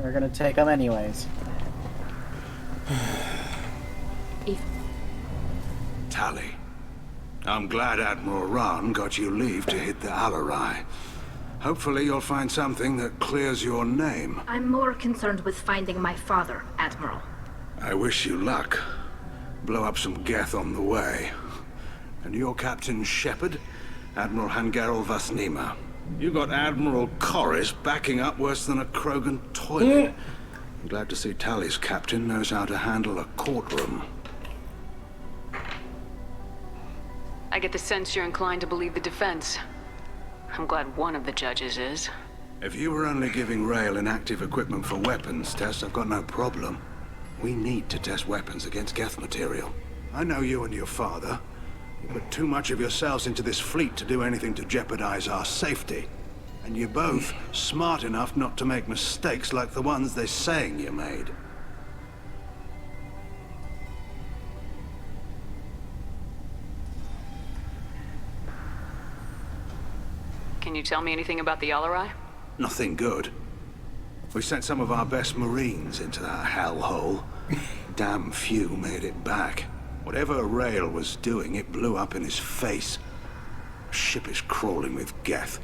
We're gonna take them anyways. Tali, I'm glad Admiral Rahn got you leave to hit the Alarai. Hopefully you'll find something that clears your name. I'm more concerned with finding my father, Admiral. I wish you luck. Blow up some Geth on the way. And your Captain Shepard, Admiral Hangarel Vasnima. You got Admiral Corris backing up worse than a Krogan toilet. I'm glad to see Tali's captain knows how to handle a courtroom. I get the sense you're inclined to believe the defense. I'm glad one of the judges is. If you were only giving Rail inactive equipment for weapons tests, I've got no problem. We need to test weapons against Geth material. I know you and your father. You put too much of yourselves into this fleet to do anything to jeopardize our safety. And you're both smart enough not to make mistakes like the ones they're saying you made. Can you tell me anything about the Alarai? Nothing good. We sent some of our best Marines into that hellhole. Damn few made it back. Whatever Rail was doing, it blew up in his face. The ship is crawling with Geth.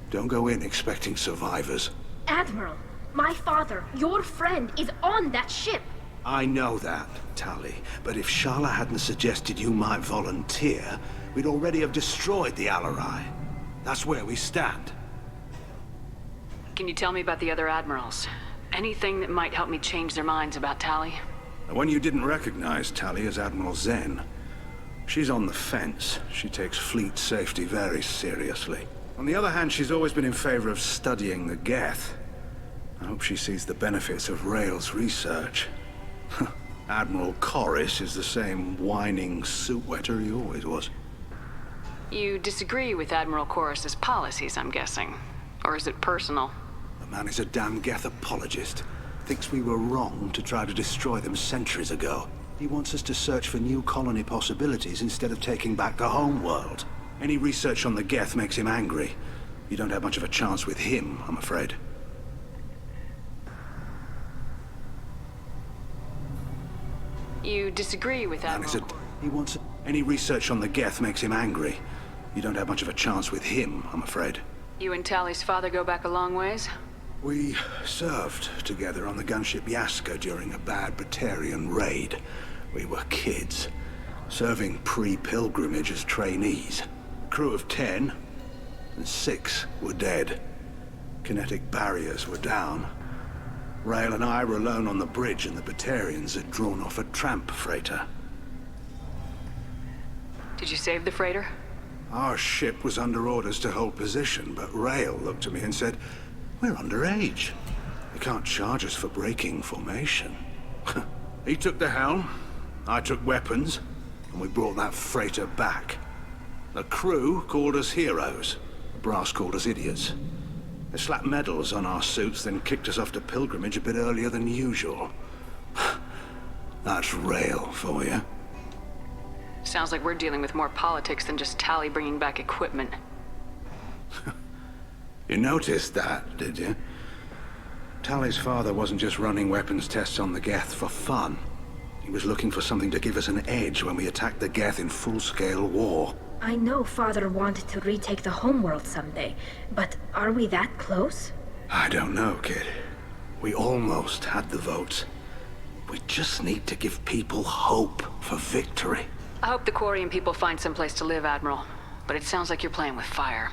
Don't go in expecting survivors. Admiral, my father, your friend, is on that ship. I know that, Tali. But if Sharla hadn't suggested you might volunteer, we'd already have destroyed the Alarai. That's where we stand. Can you tell me about the other admirals? Anything that might help me change their minds about Tali? The one you didn't recognize, Tali, is Admiral Zen. She's on the fence. She takes fleet safety very seriously. On the other hand, she's always been in favor of studying the Geth. I hope she sees the benefits of Rail's research. Admiral Corris is the same whining suit wetter he always was. You disagree with Admiral Corris's policies, I'm guessing. Or is it personal? The man is a damn Geth apologist. Thinks we were wrong to try to destroy them centuries ago. He wants us to search for new colony possibilities instead of taking back the home world. Any research on the Geth makes him angry. You don't have much of a chance with him, I'm afraid. You disagree with Admiral He wants... Any research on the Geth makes him angry. You don't have much of a chance with him, I'm afraid. You and Tali's father go back a long ways? We served together on the gunship Yaska during a bad Batarian raid. We were kids, serving pre-pilgrimage as trainees. A crew of 10, and 6 were dead. Kinetic barriers were down. Rail and I were alone on the bridge, and the Batarians had drawn off a tramp freighter. Did you save the freighter? Our ship was under orders to hold position, but Rail looked at me and said, "We're underage. They can't charge us for breaking formation." He took the helm, I took weapons, and we brought that freighter back. The crew called us heroes. The brass called us idiots. They slapped medals on our suits, then kicked us off to pilgrimage a bit earlier than usual. That's Rail for you. Sounds like we're dealing with more politics than just Tali bringing back equipment. You noticed that, did you? Tali's father wasn't just running weapons tests on the Geth for fun. He was looking for something to give us an edge when we attacked the Geth in full-scale war. I know father wanted to retake the homeworld someday, but are we that close? I don't know, kid. We almost had the votes. We just need to give people hope for victory. I hope the Quarian people find someplace to live, Admiral. But it sounds like you're playing with fire.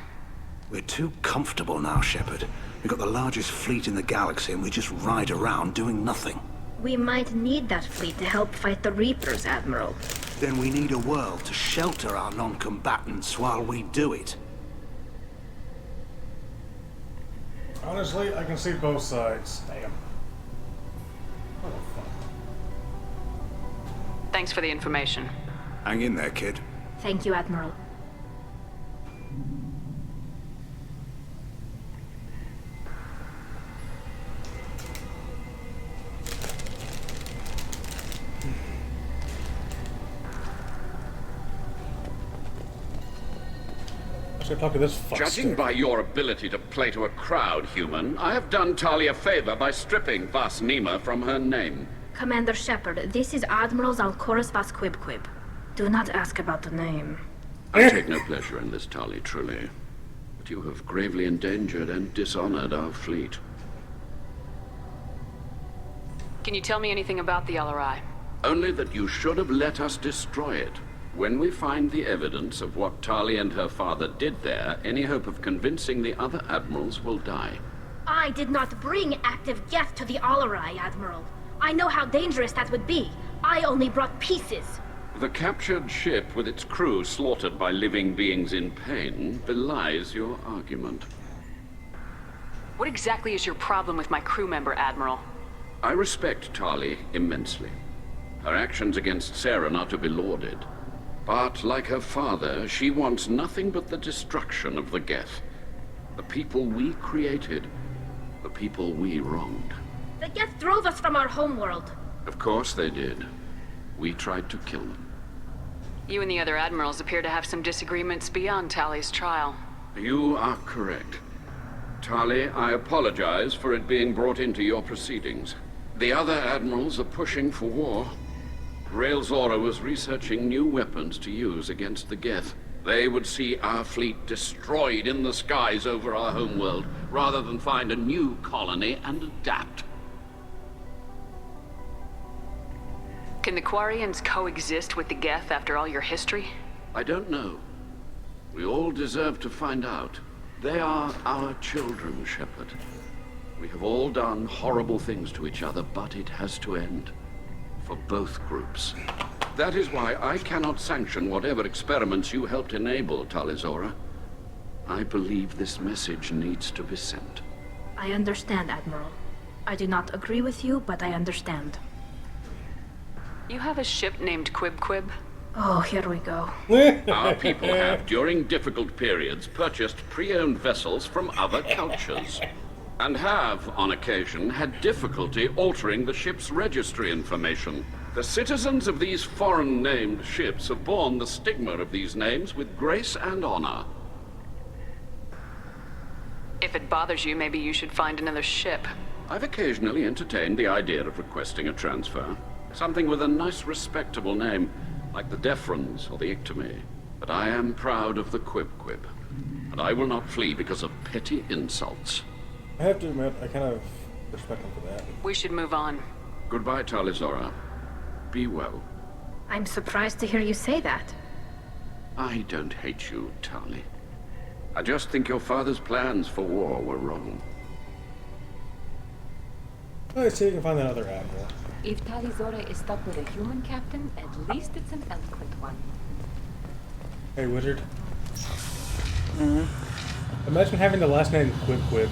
We're too comfortable now, Shepard. We've got the largest fleet in the galaxy and we just ride around doing nothing. We might need that fleet to help fight the Reapers, Admiral. Then we need a world to shelter our non-combatants while we do it. Honestly, I can see both sides. Damn. What the fuck? Thanks for the information. Hang in there, kid. Thank you, Admiral. go talk to this fuckster. Judging by your ability to play to a crowd, human, I have done Tali a favor by stripping Vas Nima from her name. Commander Shepard, this is Admiral Zalkoris Vas Quibquib. Do not ask about the name. I take no pleasure in this, Tali, truly. But you have gravely endangered and dishonored our fleet. Can you tell me anything about the LRI? Only that you should have let us destroy it. When we find the evidence of what Tali and her father did there, any hope of convincing the other admirals will die. I did not bring active Geth to the Alarai, Admiral. I know how dangerous that would be. I only brought pieces. The captured ship with its crew slaughtered by living beings in pain belies your argument. What exactly is your problem with my crew member, Admiral? I respect Tali immensely. Her actions against Saren are to be lauded. But, like her father, she wants nothing but the destruction of the Geth. The people we created. The people we wronged. The Geth drove us from our homeworld. Of course they did. We tried to kill them. You and the other admirals appear to have some disagreements beyond Tali's trial. You are correct. Tali, I apologize for it being brought into your proceedings. The other admirals are pushing for war. Rael Zora was researching new weapons to use against the Geth. They would see our fleet destroyed in the skies over our homeworld, rather than find a new colony and adapt. Can the Quarians coexist with the Geth after all your history? I don't know. We all deserve to find out. They are our children, Shepard. We have all done horrible things to each other, but it has to end. For both groups. That is why I cannot sanction whatever experiments you helped enable, Tali Zora. I believe this message needs to be sent. I understand, Admiral. I do not agree with you, but I understand. You have a ship named Quibquib? Oh, here we go. Our people have, during difficult periods, purchased pre-owned vessels from other cultures. And have, on occasion, had difficulty altering the ship's registry information. The citizens of these foreign-named ships have borne the stigma of these names with grace and honor. If it bothers you, maybe you should find another ship. I've occasionally entertained the idea of requesting a transfer. Something with a nice, respectable name, like the Defrons or the Ictomy. But I am proud of the Quibquib. And I will not flee because of petty insults. I have to admit, I kind of respect him for that. We should move on. Goodbye, Tali Zora. Be well. I'm surprised to hear you say that. I don't hate you, Tali. I just think your father's plans for war were wrong. Let's see if we can find another admiral. If Tali Zora is stuck with a human captain, at least it's an eloquent one. Hey, wizard. Imagine having the last name Quibquib.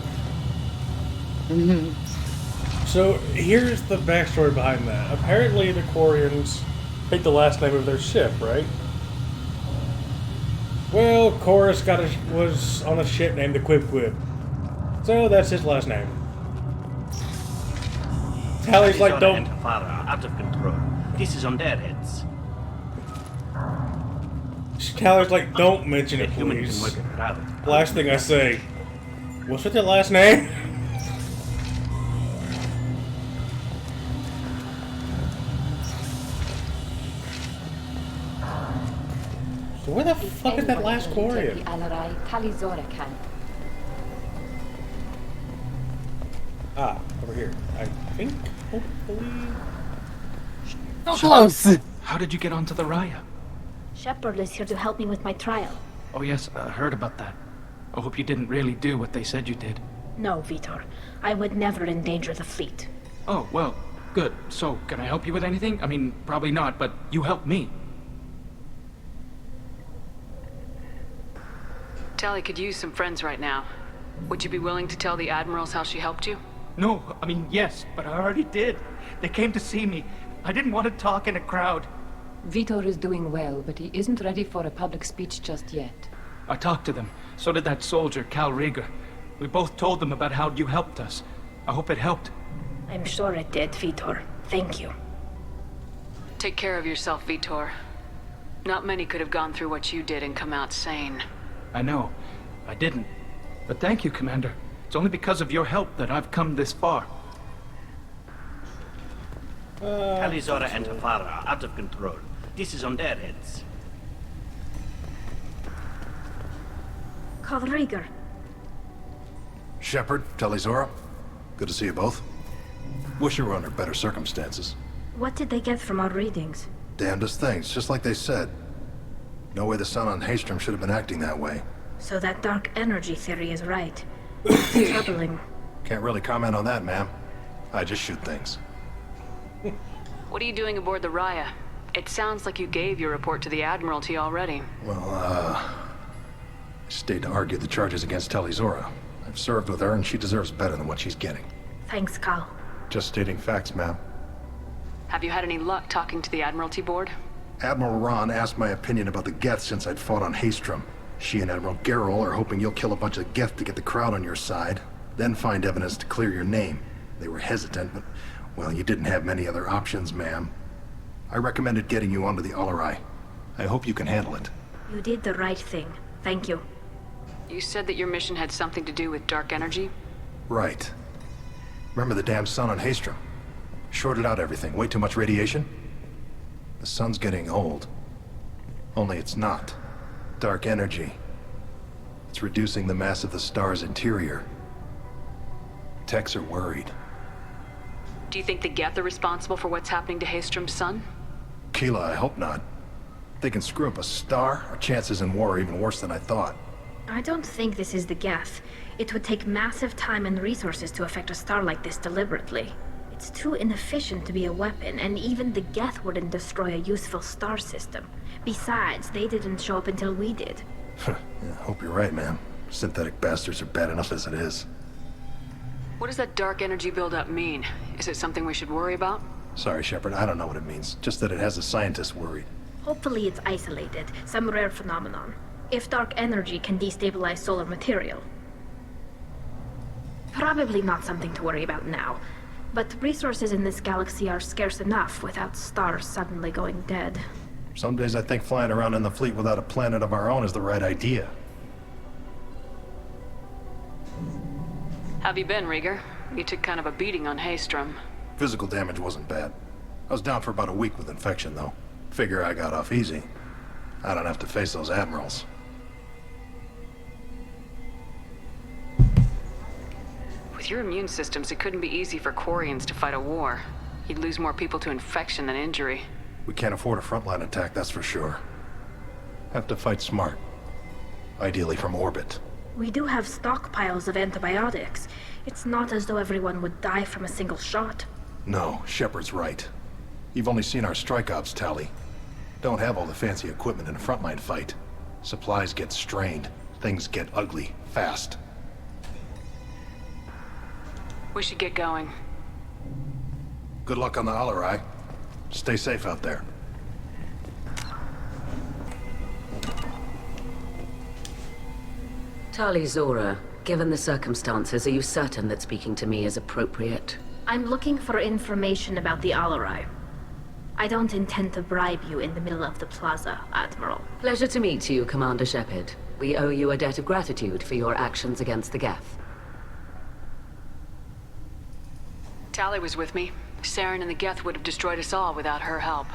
So, here's the backstory behind that. Apparently, the Quarians picked the last name of their ship, right? Well, Chorus was on a ship named the Quibquib. So, that's his last name. Tali's like, don't... and her father are out of control. This is on their heads. Tali's like, don't mention The it, human can please. work a crowd. Last thing I say. What's with your last name? So where the fuck is that last Quarian? The Alarai, Tali Zora can. Ah, over here. I think, hopefully... Close! How did you get onto the Raya? Shepard is here to help me with my trial. Oh yes, I heard about that. I hope you didn't really do what they said you did. No, Vitor. I would never endanger the fleet. Oh, well, good. So, can I help you with anything? I mean, probably not, but you helped me. Tali could use some friends right now. Would you be willing to tell the admirals how she helped you? No, I mean, yes, but I already did. They came to see me. I didn't want to talk in a crowd. Vitor is doing well, but he isn't ready for a public speech just yet. I talked to them. So did that soldier, Cal Rieger. We both told them about how you helped us. I hope it helped. I'm sure it did, Vitor. Thank you. Take care of yourself, Vitor. Not many could have gone through what you did and come out sane. I know. I didn't. But thank you, Commander. It's only because of your help that I've come this far. Talizora and Tafara are out of control. This is on their heads. Carl Rieger. Shepard, Talizora, good to see you both. Wish you were under better circumstances. What did they get from our readings? Damnedest things, just like they said. No way the sun on Haystrom should have been acting that way. So that dark energy theory is right. It's troubling. Can't really comment on that, ma'am. I just shoot things. What are you doing aboard the Raya? It sounds like you gave your report to the Admiralty already. Well, I stayed to argue the charges against Talizora. I've served with her, and she deserves better than what she's getting. Thanks, Carl. Just stating facts, ma'am. Have you had any luck talking to the Admiralty board? Admiral Ron asked my opinion about the Geth since I'd fought on Haystrom. She and Admiral Gerrel are hoping you'll kill a bunch of Geth to get the crowd on your side, then find evidence to clear your name. They were hesitant, but, well, you didn't have many other options, ma'am. I recommended getting you onto the Alarai. I hope you can handle it. You did the right thing. Thank you. You said that your mission had something to do with dark energy? Right. Remember the damn sun on Haystrom? Shorted out everything. Way too much radiation? The sun's getting old. Only it's not. Dark energy. It's reducing the mass of the star's interior. Techs are worried. Do you think the Geth are responsible for what's happening to Haystrom's sun? Keela, I hope not. If they can screw up a star, our chances in war are even worse than I thought. I don't think this is the Geth. It would take massive time and resources to affect a star like this deliberately. It's too inefficient to be a weapon, and even the Geth wouldn't destroy a useful star system. Besides, they didn't show up until we did. Yeah, hope you're right, man. Synthetic bastards are bad enough as it is. What does that dark energy buildup mean? Is it something we should worry about? Sorry, Shepard, I don't know what it means. Just that it has the scientists worried. Hopefully it's isolated, some rare phenomenon. If dark energy can destabilize solar material. Probably not something to worry about now. But resources in this galaxy are scarce enough without stars suddenly going dead. Some days I think flying around in the fleet without a planet of our own is the right idea. Have you been, Rieger? You took kind of a beating on Haystrom. Physical damage wasn't bad. I was down for about a week with infection, though. Figure I got off easy. I don't have to face those admirals. With your immune systems, it couldn't be easy for Quarians to fight a war. You'd lose more people to infection than injury. We can't afford a frontline attack, that's for sure. Have to fight smart. Ideally from orbit. We do have stockpiles of antibiotics. It's not as though everyone would die from a single shot. No, Shepard's right. You've only seen our strike ops tally. Don't have all the fancy equipment in a frontline fight. Supplies get strained. Things get ugly, fast. We should get going. Good luck on the Alarai. Stay safe out there. Talizora, given the circumstances, are you certain that speaking to me is appropriate? I'm looking for information about the Alarai. I don't intend to bribe you in the middle of the plaza, Admiral. Pleasure to meet you, Commander Shepard. We owe you a debt of gratitude for your actions against the Geth. Tali was with me. Saren and the Geth would have destroyed us all without her help.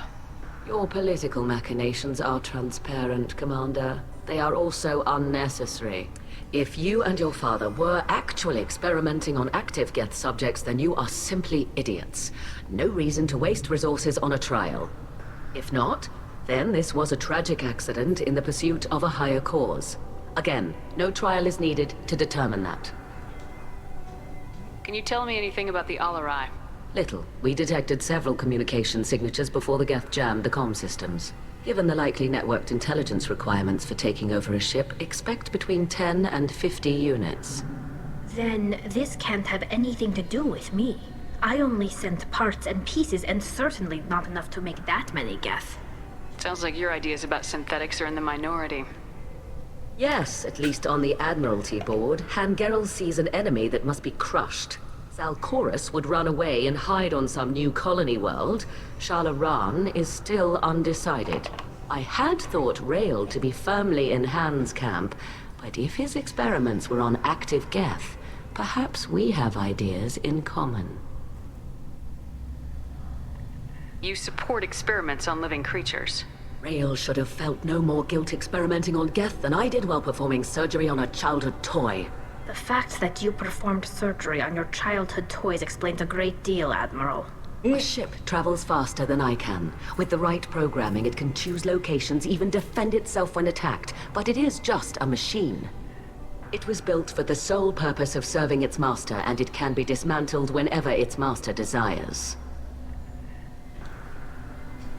Your political machinations are transparent, Commander. They are also unnecessary. If you and your father were actually experimenting on active Geth subjects, then you are simply idiots. No reason to waste resources on a trial. If not, then this was a tragic accident in the pursuit of a higher cause. Again, no trial is needed to determine that. Can you tell me anything about the Alarai? Little. We detected several communication signatures before the Geth jammed the comm systems. Given the likely networked intelligence requirements for taking over a ship, expect between 10 and 50 units. Then this can't have anything to do with me. I only sent parts and pieces, and certainly not enough to make that many Geth. Sounds like your ideas about synthetics are in the minority. Yes, at least on the Admiralty board, Han Gerrel sees an enemy that must be crushed. Zalcorus would run away and hide on some new colony world. Shala Ran is still undecided. I had thought Rael to be firmly in Han's camp, But if his experiments were on active Geth, perhaps we have ideas in common. You support experiments on living creatures. Rael should have felt no more guilt experimenting on Geth than I did while performing surgery on a childhood toy. The fact that you performed surgery on your childhood toys explains a great deal, Admiral. A ship travels faster than I can. With the right programming, it can choose locations, even defend itself when attacked. But it is just a machine. It was built for the sole purpose of serving its master, and it can be dismantled whenever its master desires.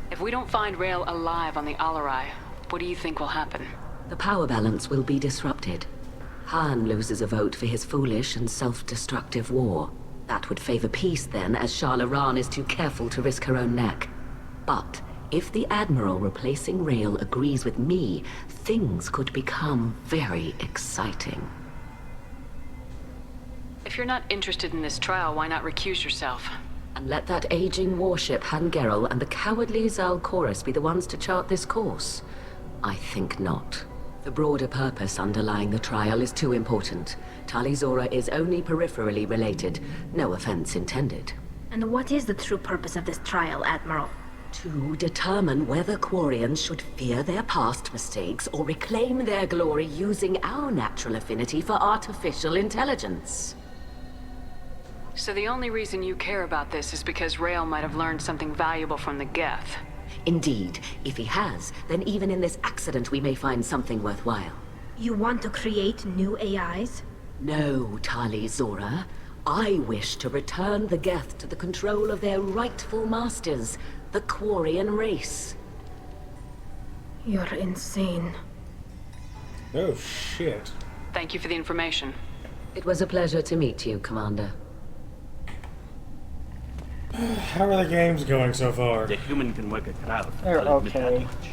If we don't find Rael alive on the Alarai, what do you think will happen? The power balance will be disrupted. Han loses a vote for his foolish and self-destructive war. That would favor peace then, as Shah Laran is too careful to risk her own neck. But if the Admiral replacing Rael agrees with me, things could become very exciting. If you're not interested in this trial, why not recuse yourself? And let that aging warship Han Gerrel and the cowardly Zal Chorus be the ones to chart this course? I think not. The broader purpose underlying the trial is too important. Tali Zora is only peripherally related. No offense intended. And what is the true purpose of this trial, Admiral? To determine whether Quarians should fear their past mistakes or reclaim their glory using our natural affinity for artificial intelligence. So the only reason you care about this is because Rael might have learned something valuable from the Geth. Indeed. If he has, then even in this accident we may find something worthwhile. You want to create new AIs? No, Tali Zora. I wish to return the Geth to the control of their rightful masters, the Quarian race. You're insane. Oh, shit. Thank you for the information. It was a pleasure to meet you, Commander. How are the games going so far? The human can work a crowd. They're I'll admit that okay. much.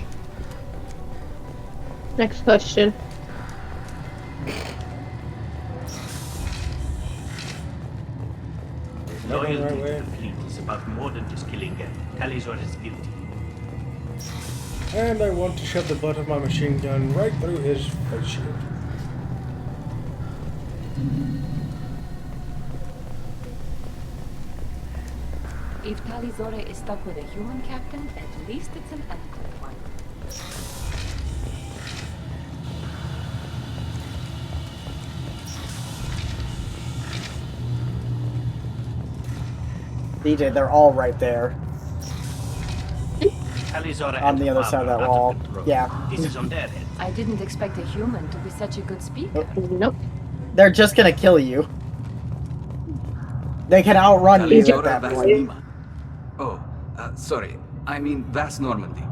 Next question. Loyalty right to way. the fleet is about more than just killing Geth. Tali Zora is guilty. And I want to shove the butt of my machine gun right through his face shield. If Tali Zora is stuck with a human captain, at least it's an Enclave one. DJ, they're all right there. Tali Zora On and the her other side of father that are out wall. control. Yeah. This is on their head. I didn't expect a human to be such a good speaker. Nope. They're just gonna kill you. They can outrun you at that point. Oh, sorry. I mean Vast Normandy.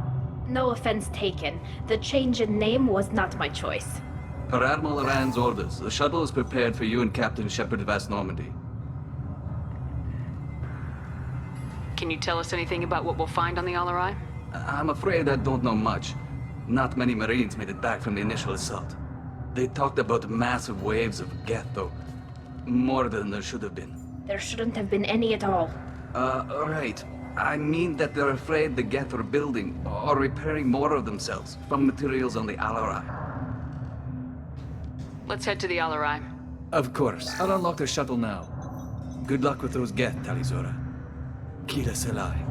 No offense taken. The change in name was not my choice. Per Admiral Rand's orders, the shuttle is prepared for you and Captain Shepard Vast Normandy. Can you tell us anything about what we'll find on the Alarai? I'm afraid I don't know much. Not many Marines made it back from the initial assault. They talked about massive waves of Geth, though. More than there should have been. There shouldn't have been any at all. Right. I mean that they're afraid the Geth are building or repairing more of themselves from materials on the Alarai. Let's head to the Alarai. Of course. I'll unlock the shuttle now. Good luck with those Geth, Tali Zora. Kira Selai.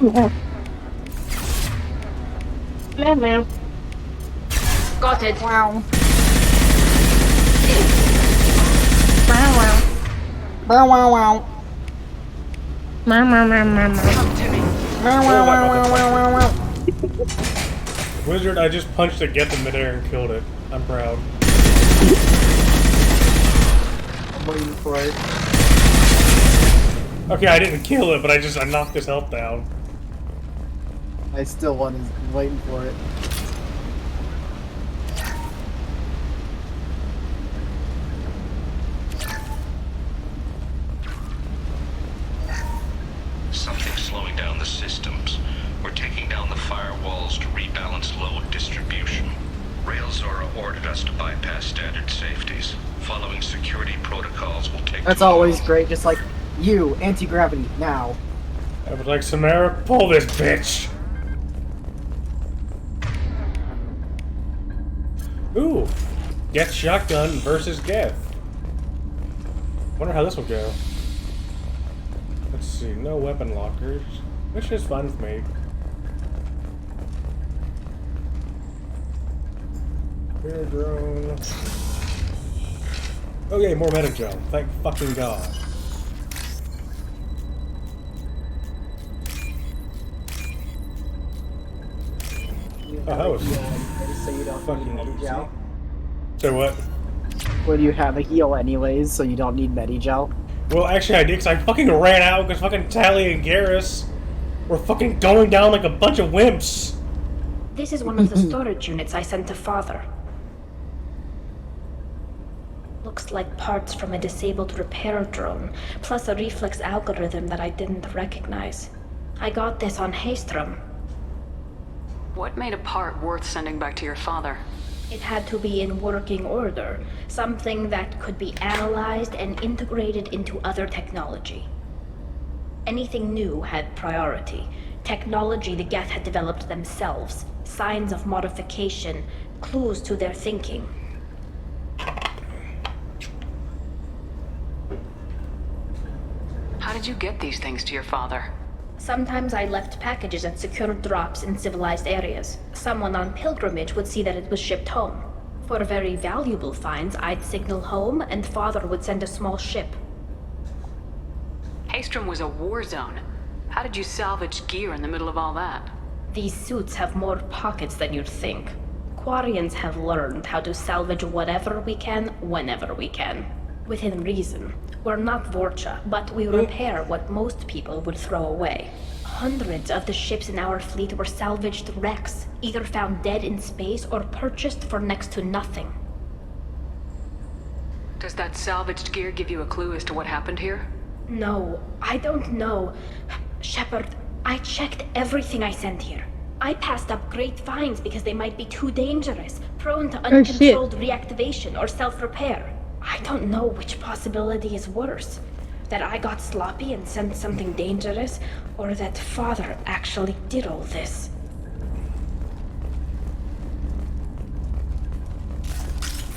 Got it. Wow. Wow, wow. Wow, wow, wow. Wow, wow, wow, wow, wow. Wow, wow, wow, wow, wow, wow. Wizard, I just punched a Geth in midair and killed it. I'm proud. I'm waiting for it. Okay, I didn't kill it, but I knocked his health down. I still waiting for it. Something's slowing down the systems. We're taking down the firewalls to rebalance load distribution. Railzora ordered us to bypass standard safeties. Following security protocols will take That's always great, just like you, anti-gravity, now. I would like Samara, pull this bitch! Ooh! Geth shotgun versus Geth. Wonder how this will go. Let's see, no weapon lockers, which is fine with me. Air drone. Okay, more meta-gel. Thank fucking God. Oh, that was so you don't fucking need Medigel. So what? Well, you have a heal anyways, so you don't need Medigel. Well, actually I did, because I fucking ran out because fucking Tali and Garrus were fucking going down like a bunch of wimps. This is one of the storage units I sent to Father. Looks like parts from a disabled repair drone, plus a reflex algorithm that I didn't recognize. I got this on Haestrom. What made a part worth sending back to your father? It had to be in working order, something that could be analyzed and integrated into other technology. Anything new had priority. Technology the Geth had developed themselves, signs of modification, clues to their thinking. How did you get these things to your father? Sometimes I left packages at secure drops in civilized areas. Someone on pilgrimage would see that it was shipped home. For very valuable finds, I'd signal home, and Father would send a small ship. Haestrom was a war zone. How did you salvage gear in the middle of all that? These suits have more pockets than you'd think. Quarians have learned how to salvage whatever we can, whenever we can. Within reason. We're not Vorcha, but we repair what most people would throw away. Hundreds of the ships in our fleet were salvaged wrecks, either found dead in space or purchased for next to nothing. Does that salvaged gear give you a clue as to what happened here? No, I don't know. Shepard, I checked everything I sent here. I passed up great finds because they might be too dangerous, prone to uncontrolled reactivation or self-repair. I don't know which possibility is worse. That I got sloppy and sent something dangerous, or that Father actually did all this.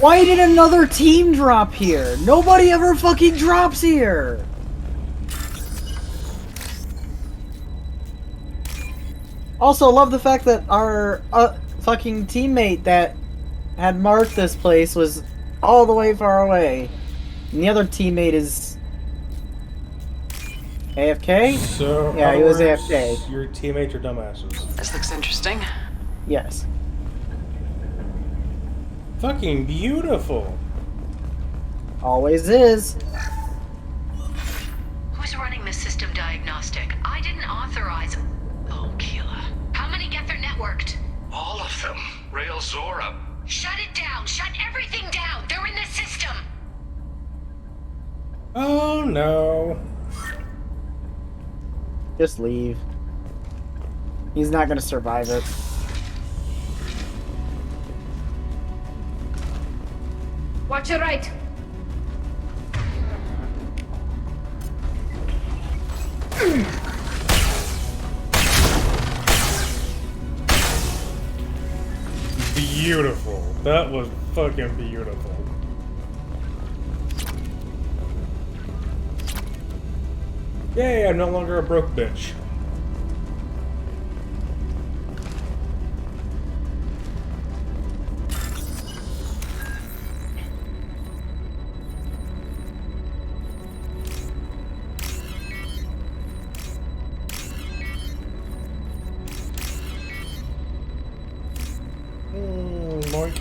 Why did another team drop here? Nobody ever fucking drops here! Also, love the fact that our fucking teammate that had marked this place was all the way far away. And the other teammate is AFK? So, yeah, he was AFK. Your teammates are dumbasses. This looks interesting. Yes. Fucking beautiful. Always is. Who's running the system diagnostic? I didn't authorize. Oh, killer. How many Geth are networked? All of them. Railzora. Shut it down! Shut everything down! They're in the system! Oh no. Just leave. He's not gonna survive it. Watch your right. Beautiful. That was fucking beautiful. Yay, I'm no longer a broke bitch. moink.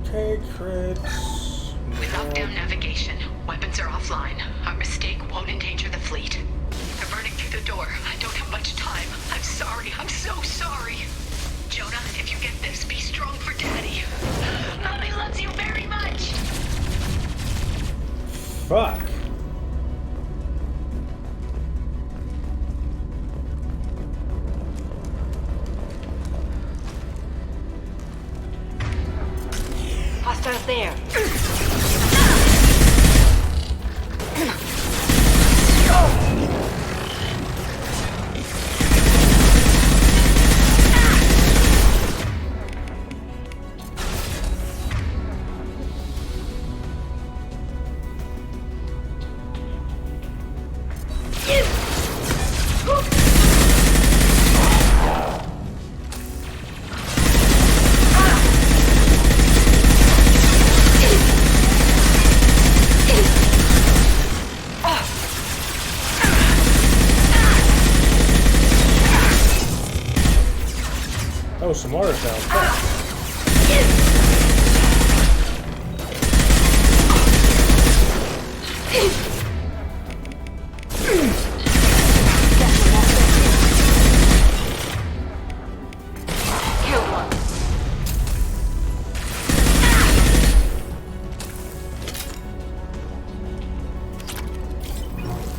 Okay, crits. Without damn navigation, weapons are offline. Our mistake won't endanger the fleet. They're burning through the door. I don't have much time. I'm sorry. I'm so sorry. Jonah, if you get this, be strong for Daddy. Mommy loves you very much. Fuck. Hostiles there. Oh, Samara's down.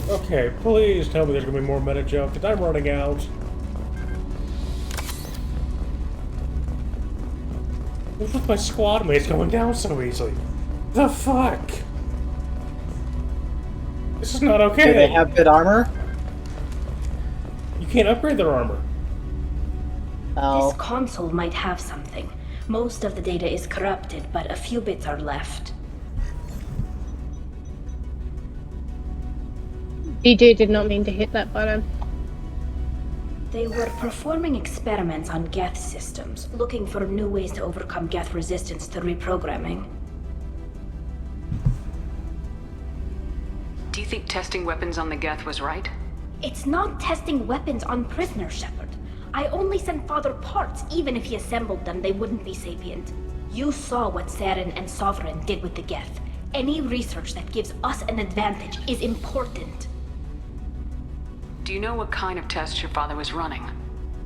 Okay, please tell me there's gonna be more meta joke, because I'm running out. What's with my squad mates going down so easily? The fuck? This is not okay. Do they have good armor? You can't upgrade their armor. Oh. This console might have something. Most of the data is corrupted, but a few bits are left. DJ did not mean to hit that button. They were performing experiments on Geth systems, looking for new ways to overcome Geth resistance to reprogramming. Do you think testing weapons on the Geth was right? It's not testing weapons on prisoners, Shepard. I only sent Father parts. Even if he assembled them, they wouldn't be sapient. You saw what Saren and Sovereign did with the Geth. Any research that gives us an advantage is important. Do you know what kind of tests your father was running?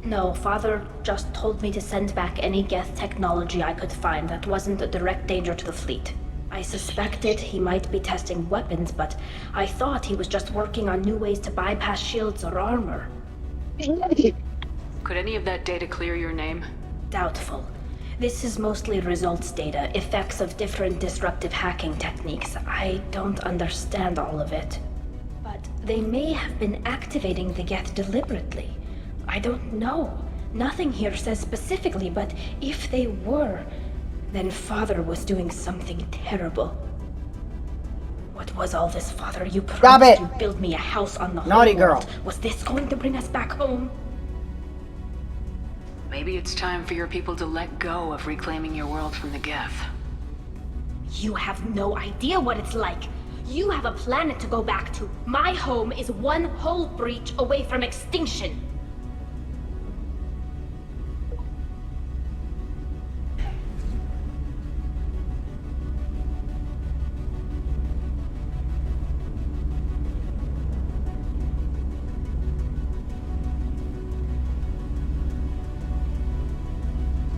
No, Father just told me to send back any Geth technology I could find that wasn't a direct danger to the fleet. I suspected he might be testing weapons, but I thought he was just working on new ways to bypass shields or armor. Could any of that data clear your name? Doubtful. This is mostly results data, effects of different disruptive hacking techniques. I don't understand all of it. But they may have been activating the Geth deliberately. I don't know. Nothing here says specifically, but if they were, then Father was doing something terrible. What was all this, Father? You promised you'd build me a house on the Naughty whole girl. world. Was this going to bring us back home? Maybe it's time for your people to let go of reclaiming your world from the Geth. You have no idea what it's like. You have a planet to go back to. My home is one hull breach away from extinction.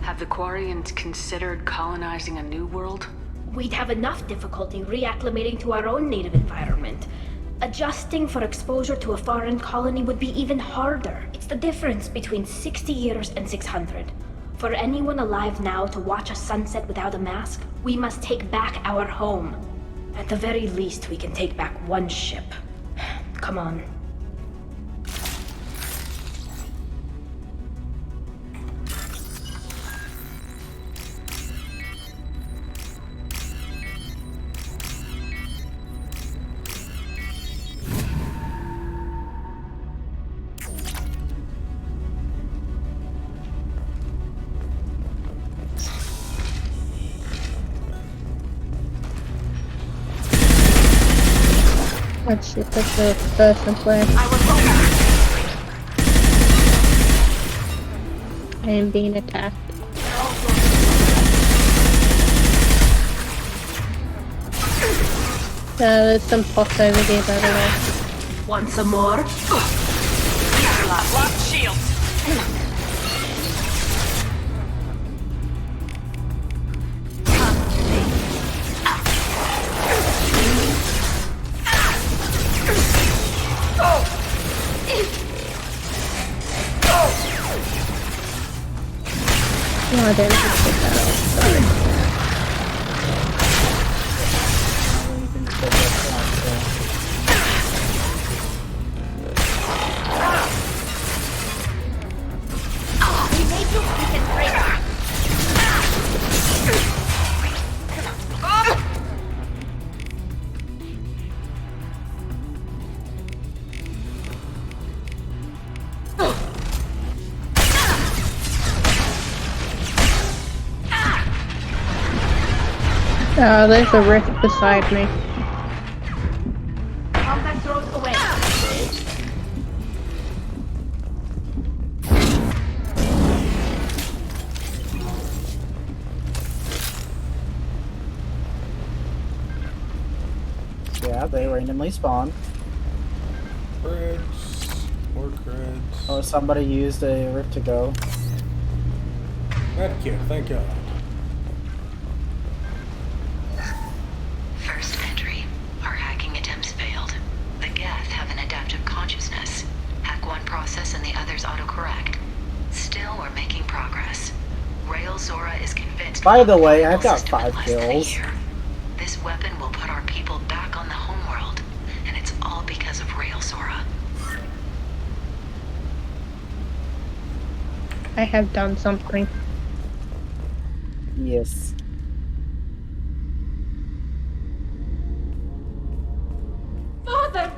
Have the Quarians considered colonizing a new world? We'd have enough difficulty reacclimating to our own native environment. Adjusting for exposure to a foreign colony would be even harder. It's the difference between 60 years and 600. For anyone alive now to watch a sunset without a mask, we must take back our home. At the very least, we can take back one ship. Come on. Let's see if that's the person play. I am being attacked. There's some pots over here, by the way. Want some more? Lock shield. No, I didn't just take that off. Sorry. We made you freaking break. There's a rift beside me. Combat throws away. Yeah, they randomly spawn. Crits. More crits. Oh, somebody used a rift to go. Medkit, thank God. First entry. Our hacking attempts failed. The Geth have an adaptive consciousness. Hack one process and the others autocorrect. Still, we're making progress. Rael Zora is convinced. By the way, I've got 5 kills. This weapon will put our people back on the homeworld, and it's all because of Rael Zora. I have done something. Yes. Father!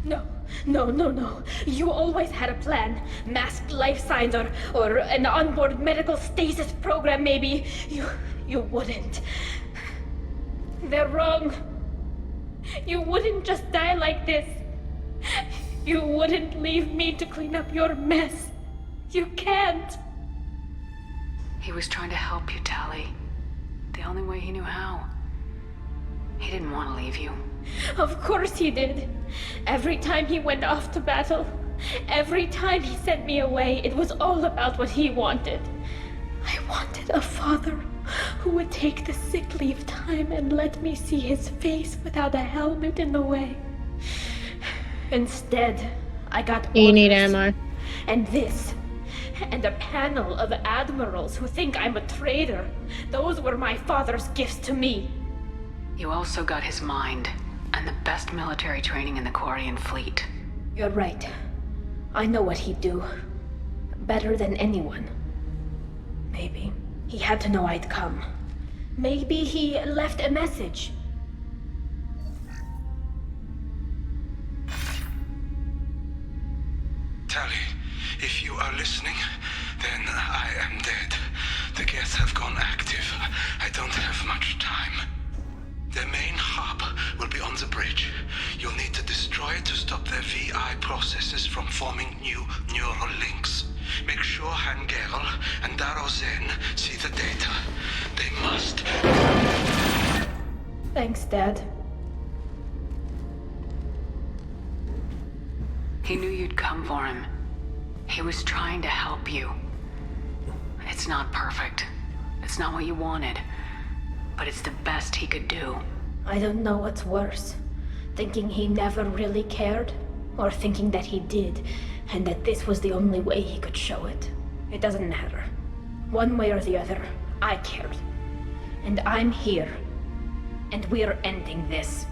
No. You always had a plan. Masked life signs or an onboard medical stasis program, maybe. You wouldn't. They're wrong. You wouldn't just die like this. You wouldn't leave me to clean up your mess. You can't. He was trying to help you, Tali. The only way he knew how. He didn't want to leave you. Of course he did. Every time he went off to battle, every time he sent me away, it was all about what he wanted. I wanted a father who would take the sick leave time and let me see his face without a helmet in the way. Instead, I got orders. You need ammo. And this. And a panel of admirals who think I'm a traitor. Those were my father's gifts to me. You also got his mind, and the best military training in the Quarian fleet. You're right. I know what he'd do. Better than anyone. Maybe he had to know I'd come. Maybe he left a message. Tali, if you are listening, then I am dead. The Geth have gone active. I don't have much time. Their main hub will be on the bridge. You'll need to destroy it to stop their VI processes from forming new neural links. Make sure Han Gerel and Daro Zen see the data. They must. Thanks, Dad. He knew you'd come for him. He was trying to help you. It's not perfect. It's not what you wanted. But it's the best he could do. I don't know what's worse. Thinking he never really cared, or thinking that he did, and that this was the only way he could show it. It doesn't matter. One way or the other, I cared. And I'm here. And we're ending this.